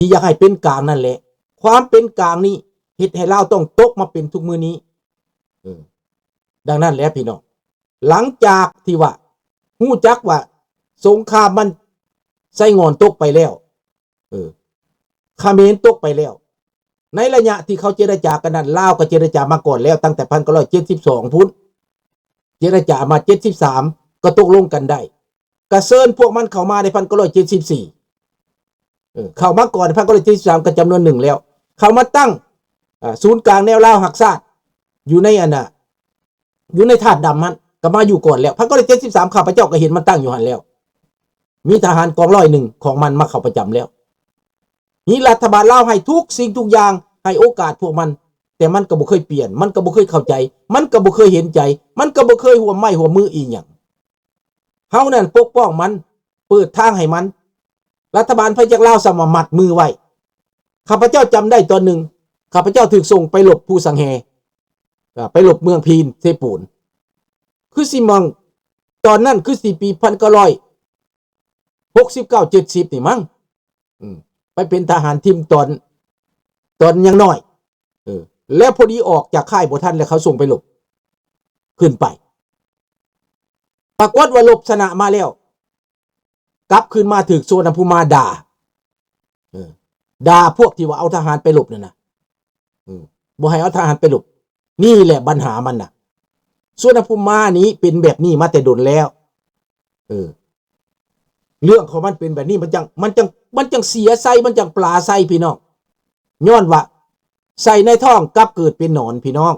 ที่อยากให้เป็นกลางนั่นแหละความเป็นกลางนี้เฮ็ดให้ลาวต้องตกมาเป็นทุกมื้อนี้ดังนั้นแหละพี่น้องหลังจากที่ว่าฮู้จักว่าสงครามมันไส้งอนตกไปแล้วเขมรตกไปแล้วในระยะที่เขาเจรจากันนั้นลาวก็เจรจามาก่อนแล้วตั้งแต่1972พุ่นเจรจามา73ก็ตกลงกันได้กระเซิญพวกมันเข้ามาใน1974เข้ามาก่อน1973ก็จำนวนหนึ่งแล้วเขามาตั้งศูนย์กลางแนวลาวหักซาดอยู่ในอยู่ในธาตุดำมันก็มาอยู่ก่อนแล้ว1973ข้าพเจ้าก็เห็นมันตั้งอยู่หันแล้วมีทหารกองร้อยหนึ่งของมันมาเข้าประจำแล้วนี่รัฐบาลลาวให้ทุกสิ่งทุกอย่างให้โอกาสพวกมันแต่มันก็บ่เคยเปลี่ยนมันก็บ่เคยเข้าใจมันก็บ่เคยเห็นใจมันก็บ่เคยหัวไม้หัวมืออีหยังเฮานั่นปกป้องมันเปิดทางให้มันรัฐบาลพยัคฆ์ลาวสามารถมัดมือไว้ข้าพเจ้าจำได้ตอนหนึ่งข้าพเจ้าถูกส่งไปหลบภูสังแฮไปหลบเมืองพีนเทปูนคือสิมองตอนนั้นคือ4 ปี1969-70นี่มั้งไปเป็นทหารทีมตอนยังน้อยแล้วพอดีออกจากค่ายบ่ทันแล้วเขาส่งไปหลบขึ้นไปปรากฏว่าหลบชนะมาแล้วกลับขึ้นมาถึกโซนภูมาด่าพวกที่ว่าเอาทหารไปหลบนั่นน่ะบ่ให้เอาทหารไปหลบนี่แหละปัญหามันน่ะโซนภูมานี้เป็นแบบนี้มาแต่ดนแล้วเรื่องของมันเป็นแบบนี้มันจังเสียไส้มันจังปลาไส้พี่น้องย้อนว่าใส่ในท้องกลับเกิดเป็นหนอนพี่น้อง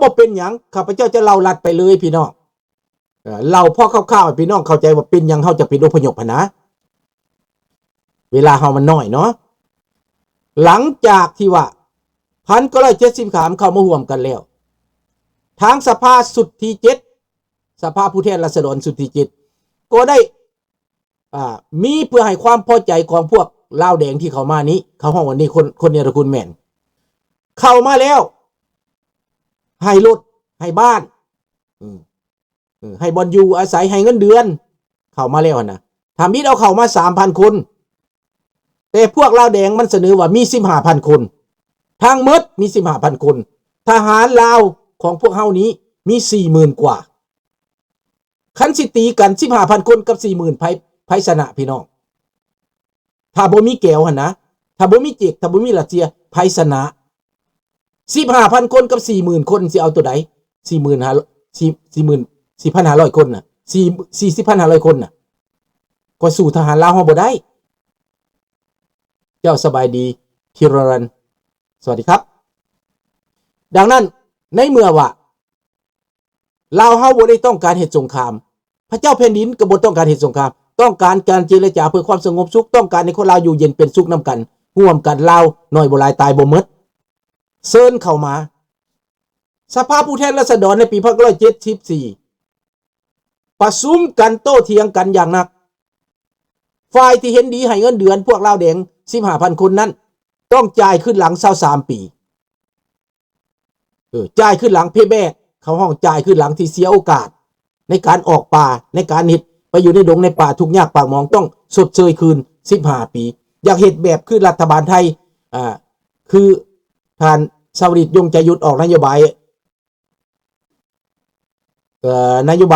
บ่เป็นหยังข้าพเจ้าจะเล่าลัดไปเลยพี่น้องเล่าพ่อคร่าวๆให้พี่น้องเข้าใจว่าเป็นหยังเฮาจะเป็นอพยพนะเวลาเฮามันน้อยเนาะหลังจากที่ว่า1973เข้ามาร่วมกันแล้วทางสภาสุดที่7สภาผู้แทนราษฎรสุดที่7ก็ได้มีเพื่อให้ความพอใจของพวกลาวแดงที่เข้ามานี้เขาห้องวันนี้คนเนรคุณแม่นเข้ามาแล้วให้รถให้บ้านให้บอนอยู่อาศัยให้เงินเดือนเข้ามาแล้วนะถามมิดเอาเข้ามา 3,000 คนแต่พวกลาวแดงมันเสนอว่ามี 15,000 คนทางหมดมี 15,000 คนทหารลาวของพวกเฮานี้มี 40,000 กว่าคันสิตีกัน 15,000 คนกับ 40,000ไผชนะพี่น้องถ้าบ่มีแก้วหั่นนะถ้าบ่มีเจกถ้าบ่มีรัสเซียไผชนะ 15,000 คนกับ 40,000 คนสิเอาตัวใด 44,500 คนน่ะ40,500 คนน่ะก็สู้ทหารลาวเฮาบ่ได้เจ้าสบายดีคิรรันสวัสดีครับดังนั้นในเมื่อว่าลาวเฮาบ่ได้ต้องการเหตุสงครามพระเจ้าแผ่นดินก็บ่ต้องการเหตุสงครามต้องการการเจรจาเพื่อความสงบสุขต้องการให้คนลาวอยู่เย็นเป็นสุขนำกันร่วมกันลาวน้อยบ่หลายตายบ่หมดเชิญเข้ามาสภาผู้แทนราษฎรในปี1974ประชุมกันโต้เถียงกันอย่างหนักฝ่ายที่เห็นดีให้เงินเดือนพวกลาวแดง 15,000 คนนั้นต้องจ่ายขึ้นหลัง23 ปีจ่ายขึ้นหลังเพย์แบ็กเขาห้องจ่ายขึ้นหลังที่เสียโอกาสในการออกป่าในการเฮ็ดไปอยู่ในดงในป่าทุกข์ยากปากหมองต้องชดเชยคืน15 ปีอยากเฮ็ดแบบคือรัฐบาลไทยคือท่านสวริตยงใจยุทธออกนโยบา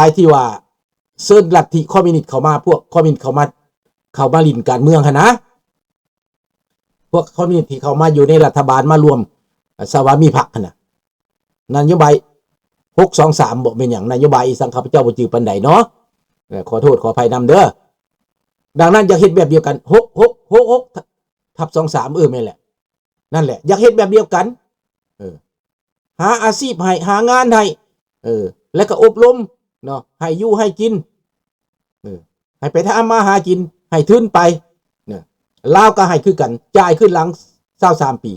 ยที่ว่าเชิญลัทธิคอมมิวนิสต์เข้ามาพวกคอมมิวนิสต์เข้ามาลินการเมืองหั่นนะพวกคอมมิวนิสต์ที่เข้ามาอยู่ในรัฐบาลมารวมสวามีพรรคหั่นน่ะนโยบาย623บ่เป็นหยังนโยบายอีสังข้าพเจ้าบ่จื้อปานใดเนาะขอโทษขออภัยนำเด้อดังนั้นอยากเฮ็ดแบบเดียวกัน666/23แม่นแหละนั่นแหละอยากเฮ็ดแบบเดียวกันหาอาชีพให้หางานให้แล้วก็อบรมเนาะให้อยู่ให้กินให้ไปทำมาหากินให้ทุนไปเนี่ยลาวก็ให้คือกันจ่ายขึ้นหลัง23 ปี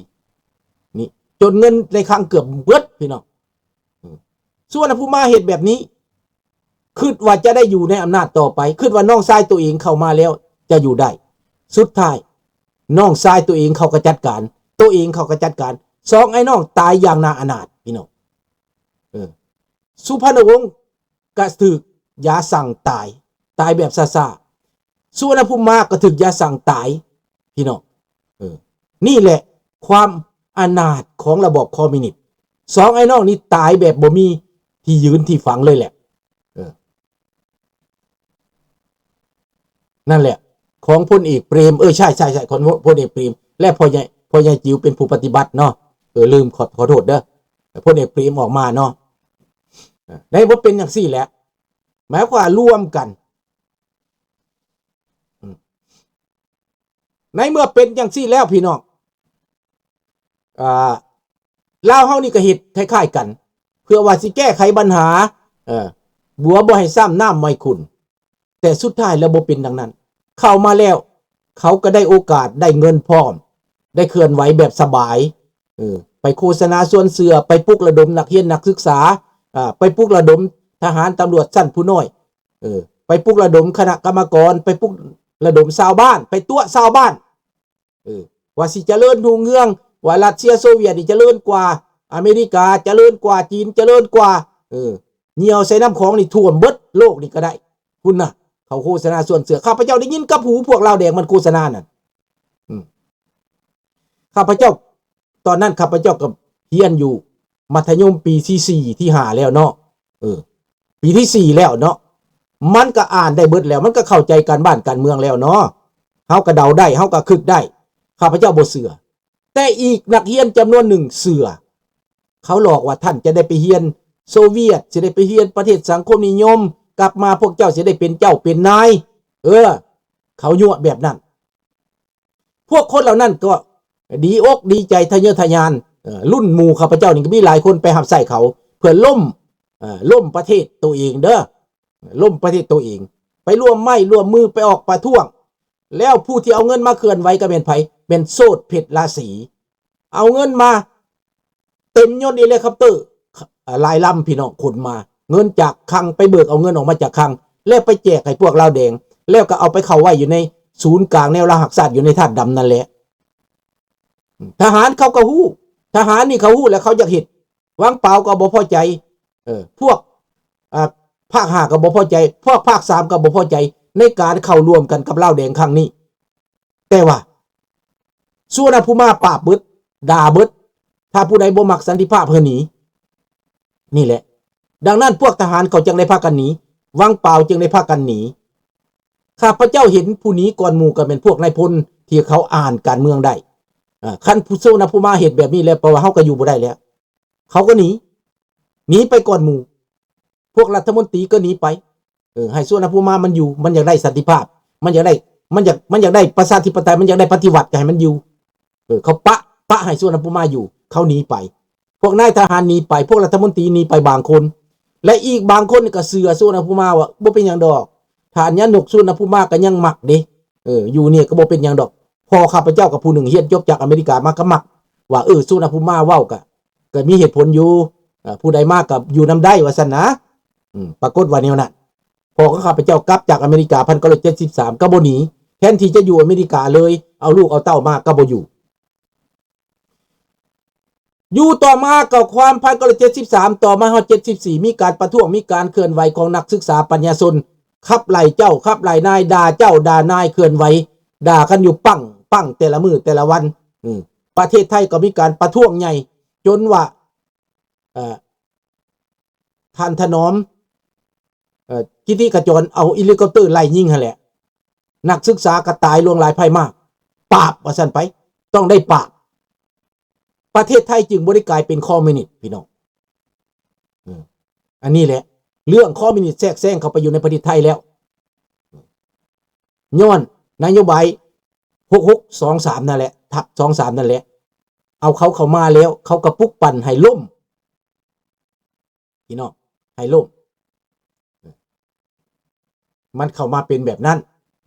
นี่จนเงินในคลังเกือบเบิดพี่น้องส่วนผู้มาเฮ็ดแบบนี้คิดว่าจะได้อยู่ในอำนาจต่อไปคิดว่าน้องชายตัวเองเข้ามาแล้วจะอยู่ได้สุดท้ายน้องชายตัวเองเขาก็จัดการตัวเองเขาก็จัดการสองไอ้น้องตายอย่างน่าอนาถพี่น้องสุพรรณวงศ์ก็ถูกยาสั่งตายแบบซ่าๆสุวรรณภูมิมาก็ถูกยาสั่งตายพี่น้อง นี่แหละความอนาถของระบบคอมมิวนิสต์สองไอ้น้องนี่ตายแบบบ่มีที่ยืนที่ฝังเลยแหละนั่นแหละของพลเอกเปรมใช่ของพลเอกเปรมและพ่อใหญ่จิ๋วเป็นผู้ปฏิบัติเนาะลืมขอโทษเด้อพลเอกเปรมออกมาเนาะได้ว่าเป็นอย่างสี่แหละหมายความร่วมกันในเมื่อเป็นอย่างสี่แล้วพี่น้องลาวเฮานี่ก็เฮ็ดคล้ายๆกันเพื่อว่าสิแก้ไขปัญหาบัวบ่ให้ซ้ำน้ำไม่ขุ่นแต่สุดท้ายแล้วบ่เป็นดังนั้นเข้ามาแล้วเขาก็ได้โอกาสได้เงินพร้อมได้เคลื่อนไหวแบบสบายไปโฆษณาส่วนเสือไปปลุกระดมนักเรียนนักศึกษาไปปลุกระดมทหารตำรวจสั้นผู้น้อยไปปลุกระดมคณะกรรมกรไปปลุกระดมชาวบ้านไปตัวชาวบ้านว่าสิเจริญรุ่งเรืองว่ารัสเซียโซเวียตนี่เจริญกว่าอเมริกาเจริญกว่าจีนเจริญกว่าเหนียวใส่น้ำของนี่ท่วมเบิดโลกนี่ก็ได้คุณน่ะเขาโฆษณาส่วนเสือข้าพเจ้าได้ยินกับหูพวกเราแดงมันโฆษณานั่นข้าพเจ้าตอนนั้นข้าพเจ้ากับเรียนอยู่มัธยมปีที่4ที่5แล้วเนาะปีที่4แล้วเนาะมันก็อ่านได้เบิดแล้วมันก็เข้าใจการบ้านการเมืองแล้วเนาะเฮาก็เดาได้เฮาก็คิดได้ข้าพเจ้าบ่เสือแต่อีกนักเรียนจำนวนหนึ่งเสือเขาหลอกว่าท่านจะได้ไปเรียนโซเวียตจะได้ไปเรียนประเทศสังคมนิยมกลับมาพวกเจ้าจะได้เป็นเจ้าเป็นนายเขายั่วแบบนั้นพวกคนเหล่านั้นก็ดีอกดีใจทะเยอทะยานรุ่นหมู่ข้าพเจ้านี่ก็มีหลายคนไปหับใส่เขาเพื่อล่มประเทศตัวเองล่มประเทศตัวเองไปร่วมมือไปออกประท้วงแล้วผู้ที่เอาเงินมาเคลื่อนไหวก็เป็นไผเป็นโซดเพชรราศีเอาเงินมาเต็มยนต์เฮลิคอปเตอร์หลายลำพี่น้องขนมาเงินจากคลังไปเบิกเอาเงินออกมาจากคลังแล้วไปแจกให้พวกเราแดงแล้วก็เอาไปเข้าไว้อยู่ในศูนย์กลางแนวรหัสศาสตร์อยู่ในธาตุดำนั่นแหละทหารเขาก็ฮู้ทหารนี่เขาฮู้แล้วเขาอยากเห็นวางเปล่าก็บ่พอใจพวกภาค5ก็บ่พอใจพวกภาค3ก็บ่พอใจในการเข้าร่วมกันกับเหล้าแดงครั้งนี้แต่ว่าสุวรรณภูมิปราบเบิดด่าเบิดถ้าผู้ใดบ่มักสันติภาพเพิ่นหนีนี่แหละดังนั้นพวกทหารเขาจึงได้พากันหนีวางเปล่าจึงได้พากันหนีข้าพเจ้าเห็นผู้นี้ก่อนหมู่ก็เป็นพวกนายพลที่เขาอ่านการเมืองได้คันผู้สุวรรณภูมิเฮ็ดแบบนี้แล้วเพราะว่าเฮาก็อยู่บ่ได้แล้วเขาก็หนีไปก่อนหมู่พวกรัฐมนตรีก็หนีไปให้สุวรรณภูมิมันอยู่มันอยากได้สันติภาพมันอยากได้ประชาธิปไตยมันอยากได้ปฏิวัติให้มันอยู่เขาปะให้สุวรรณภูมิอยู่เขาหนีไปพวกนายทหารหนีไปพวกรัฐมนตรีหนีไปบางคนและอีกบางคนก็เสือสุวรรณภูมิว่าบ่เป็นหยังดอกฐานยานกสุวรรณภูมิก็ยังมักเด้อยู่เนี่ยก็บ่เป็นหยังดอกพอข้าพเจ้ากับผู้หนึ่งเรียนจบจากอเมริกามาก็มักว่าสุวรรณภูมิเว้าก็มีเหตุผลอยู่ผู้ใดมากกับอยู่นำได้ว่าซั่นนะปรากฏว่าแนวนั้นพอข้าพเจ้ากลับจากอเมริกา1973ก็บ่หนีแทนที่จะอยู่อเมริกาเลยเอาลูกเอาเต้ามาก็บ่อยู่ต่อมากับความ1973ต่อมาฮอด74มีการประท้วงมีการเคลื่อนไหวของนักศึกษาปัญญาชนขับไล่เจ้าขับไล่นายด่าเจ้าด่านายเคลื่อนไหวด่ากันอยู่ปังแต่ละมื้อแต่ละวันประเทศไทยก็มีการประท้วงใหญ่จนว่าท่านถนอมกิติขจรเอาเฮลิคอปเตอร์ไล่ยิงหั่นแหละนักศึกษาก็ตายล่วงหลายภัยมากปราบว่าซั่นไปต้องได้ปราบประเทศไทยจึงบ่ได้กลายเป็นคอมมิวนิสต์พี่น้องอันนี้แหละเรื่องคอมมิวนิสต์แทรกแซงเข้าไปอยู่ในประเทศไทยแล้วย้อนนโยบาย6623นั่นแหละทับ23นั่นแหละเอาเขาเข้ามาแล้วเขาก็ปลุกปั่นให้ล่มพี่น้องให้ล่มมันเข้ามาเป็นแบบนั้น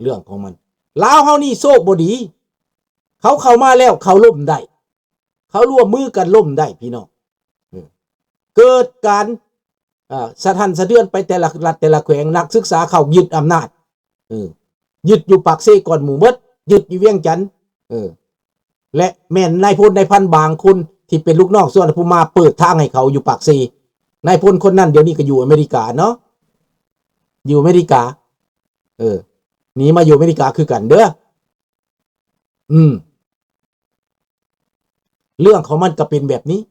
เรื่องของมันลาวเฮานี่โชคบ่ดีเขาเข้ามาแล้วเขาล่มได้เขาร่วมมือกันล่มได้พี่น้องเกิดการสะท้านสะเทือนไปแต่ละรัฐแต่ละแขวงนักศึกษาเข้ายึดอำนาจยึดอยู่ปากเซก่อนหมู่เบิดยึดอยู่เวียงจันทน์และแม่นนายพลนายพันบางคนที่เป็นลูกน้องสุวรรณภูมิเปิดทางให้เขาอยู่ปากเซนายพลคนนั้นเดี๋ยวนี้ก็อยู่อเมริกาเนาะอยู่อเมริกาหนีมาอยู่อเมริกาคือกันเด้อ เรื่องของมันก็เป็นแบบนี้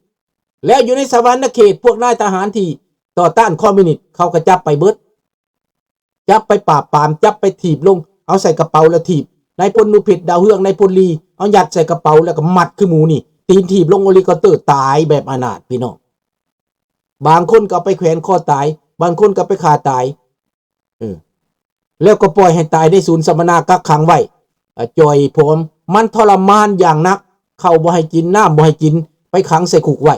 แล้วอยู่ในสวรรค์เขตพวกนายทหารที่ต่อต้านคอมมิวนิสต์เขาก็จับไปเบิดจับไปปราบปรามจับไปถีบลงเอาใส่กระเป๋าแล้วถีบนายพลนุเพชรดาวเฮืองนายพลลีเอายัดใส่กระเป๋าแล้วก็มัดคือหมูนี่ตีนถีบลงโอลิคอปเตอร์ตายแบบอนาถพี่น้องบางคนก็ไปแขวนคอตายบางคนก็ไปฆ่าตายแล้วก็ปล่อยให้ตายได้ศูนย์สัมมนากักขังไว้จอยผมมันทรมานอย่างนักเข้าบ่ให้กินน้ำบ่ให้กินไปขังใส่คุกไว้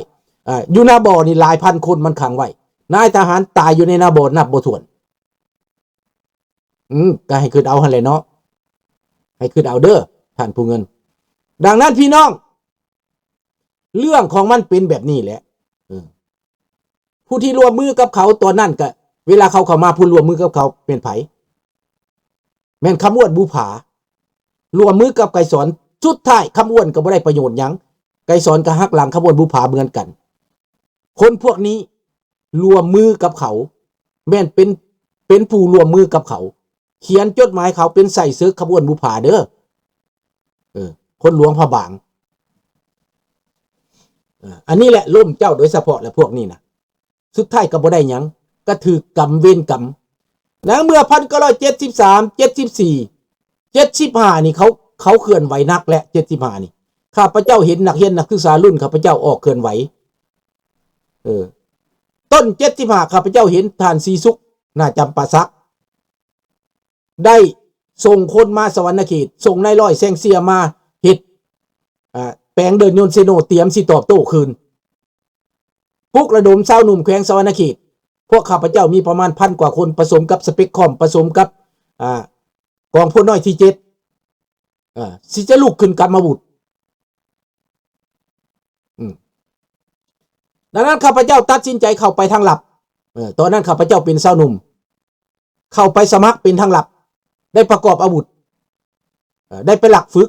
อยู่หน้าบ่อนี่หลายพันคนมันขังไว้นายทหารตายอยู่ในหน้าบ่อนับบ่ถ้วนก็ให้ขึ้นเอาหั่นแหละเนาะให้ขึ้นเอาเด้อท่านผู้เงินดังนั้นพี่น้องเรื่องของมันเป็นแบบนี้แหละผู้ที่ร่วมมือกับเขาตอนนั้นก็เวลาเขาเข้ามาผู้ร่วมมือกับเขาเป็นไผแม่นคำอ้วนบูผารวมมือกับไก่สอนสุดท้ายคำอ้วนก็บ่ได้ประโยชน์หยังไก่สอนก็หักหลังคำอ้วนบูผาเหมือนกันคนพวกนี้รวมมือกับเขาแม่นเป็นผู้รวมมือกับเขาเขียนจดหมายเขาเป็นใส่ซึกคำอ้วนบูผาเด้อคนหลวงพระบางอันนี้แหละล่มเจ้าโดยเฉพาะและพวกนี้นะสุดท้ายก็บ่ได้หยังก็ถือกรรมเวรกรรมนะเมื่อ1973 74 75นี่เขาเคลื่อนไหวนักและ75นี่ข้าพเจ้าเห็นนักศึกษารุ่นข้าพเจ้าออกเคลื่อนไหวต้น75ข้าพเจ้าเห็นท่านศรีสุขน่าจำปาสักได้ส่งคนมาสวรรณเขตส่งนายร้อยแซงเสียมาเฮ็ดแปลงเดินยนต์เซโนเตรียมสิตอบโต้คืนปลุกระดมชาวหนุ่มแขวงสวรรณเขตพวกข้าพเจ้ามีประมาณ1,000 กว่าคนผสมกับสเปกคอมผสมกับกองพลน้อยที่7สิจะลุกขึ้นกรรมบุตรดังนั้นข้าพเจ้าตัดสินใจเข้าไปทางลับตอนนั้นข้าพเจ้าเป็นสาวหนุ่มเข้าไปสมัครเป็นทางลับได้ประกอบอาวุธได้ไปหลักฝึก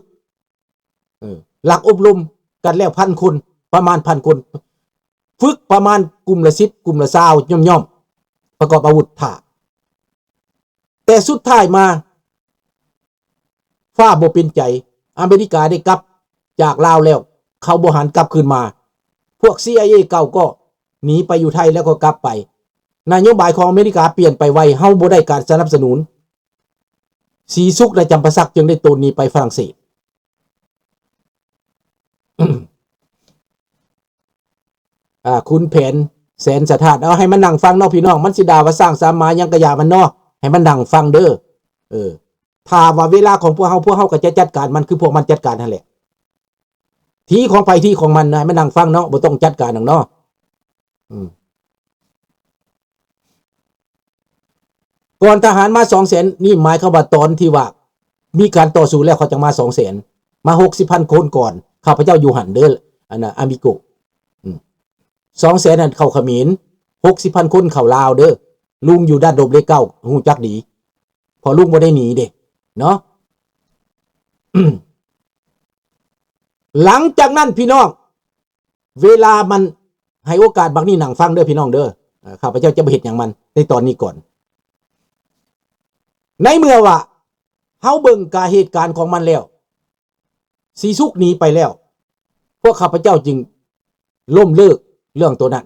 หลักอบรมกันแล้ว1,000 คนประมาณ1,000 คนฝึกประมาณกลุ่มละ10กลุ่มละ20ย่อมๆประกอบอาวุธถ่าแต่สุดท้ายมาฟ้าบ่เป็นใจอเมริกาได้กลับจากลาวแล้วเขาบ่หันกลับคืนมาพวก CIA เก่าก็หนีไปอยู่ไทยแล้วก็กลับไปนโยบายของอเมริกาเปลี่ยนไปไวเฮาบ่ได้การสนับสนุนศรีสุขและจำปาสักจึงได้ตนหนีไปฝรั่งเศสคุณแผนแสนสถานเอาให้มันนั่งฟังเนาะพี่น้องมันสิด่าว่าสร้างสามมายังกะยามันเนาะให้มันนั่งฟังเด้อถ้าว่าเวลาของพวกเฮาก็จะจัดการมันคือพวกมันจัดการนั่นแหละที่ของไผที่ของมันนะให้มันนั่งฟังเนาะบ่ต้องจัดการหยังเนาะก่อนทหารมา 200,000 นี่หมายความว่าตอนที่ว่ามีการต่อสู้แล้วเขาจะมา 200,000 มา 60,000 คนก่อนข้าพเจ้าอยู่หันเด้ออันน่ะอามิโก200,000 นั่นเข้าเขมร 60,000 คนเข้าลาวเด้อลุงอยู่ด้านดบเลข9ฮู้จักดีพอลุงบ่ได้หนีเด้เนาะ หลังจากนั้นพี่น้องเวลามันให้โอกาสบักนี้นั่งฟังเด้อพี่น้องเด้อข้าพเจ้าจะบ่เฮ็ดหยังมันในตอนนี้ก่อนในเมื่อว่าเฮาเบิ่งกาเหตุการณ์ของมันแล้วศรีสุขหนีไปแล้วพวกข้าพเจ้าจึงล้มเลิกเรื่องตัวนั้น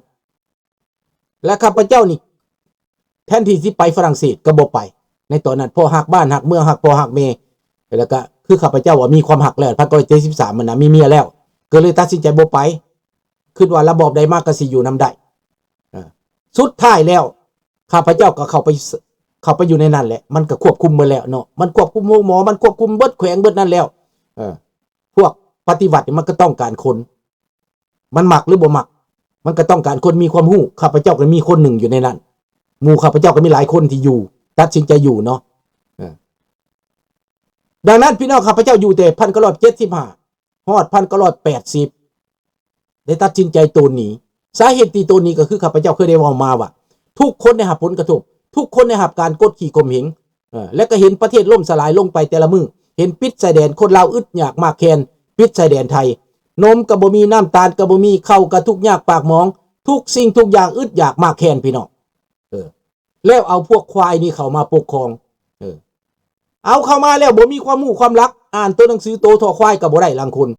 และข้าพเจ้านี่แทนที่สิไปฝรั่งเศสก็บ่ไปในตอนนั้นพ่อฮักบ้านฮักเมืองฮักพ่อฮักแม่แล้วก็คือข้าพเจ้าว่ามีความฮักแล้ว1973มันน่ะมีเมียแล้วก็เลยตัดสินใจบ่ไปคิดว่าระบอบใดมากก็สิอยู่นำได้สุดท้ายแล้วข้าพเจ้าก็เข้าไปอยู่ในนั้นแหละมันก็ควบคุมหมดแล้วเนาะมันควบคุมหมอมันควบคุมเบิดแขวงเบิดนั่นแล้วพวกปฏิวัติมันก็ต้องการคนมันมักหรือบ่มักมันก็ต้องการคนมีความรู้ข้าพเจ้าก็มีคนหนึ่งอยู่ในนั้นหมู่ข้าพเจ้าก็มีหลายคนที่อยู่ตัดสินใจอยู่เนาะดังนั้นพี่น้องข้าพเจ้าอยู่แต่1975ฮอด1980ได้ตัดสินใจตนหนีสาเหตุที่ตนหนีก็คือข้าพเจ้าเคยได้เว้ามาว่าทุกคนได้รับผลกระทบทุกคนได้รับการกดขี่ข่มเหงและก็เห็นประเทศล่มสลายลงไปแต่ละมื้อเห็นปิดชายแดนคนลาวอึดยากมากแค้นปิดชายแดนไทยนมก็บ่มีน้ำตาลก็บ่มีข้าวก็ทุกยากปากหมองทุกสิ่งทุกอย่างอึดยากมากแค้นพี่น้องแล้วเอาพวกควายนี่เข้ามาปกครองเอาเข้ามาแล้วบ่มีความรู้ความรักอ่านตัวหนังสือโตทอควายก็บ่ได้ลางคน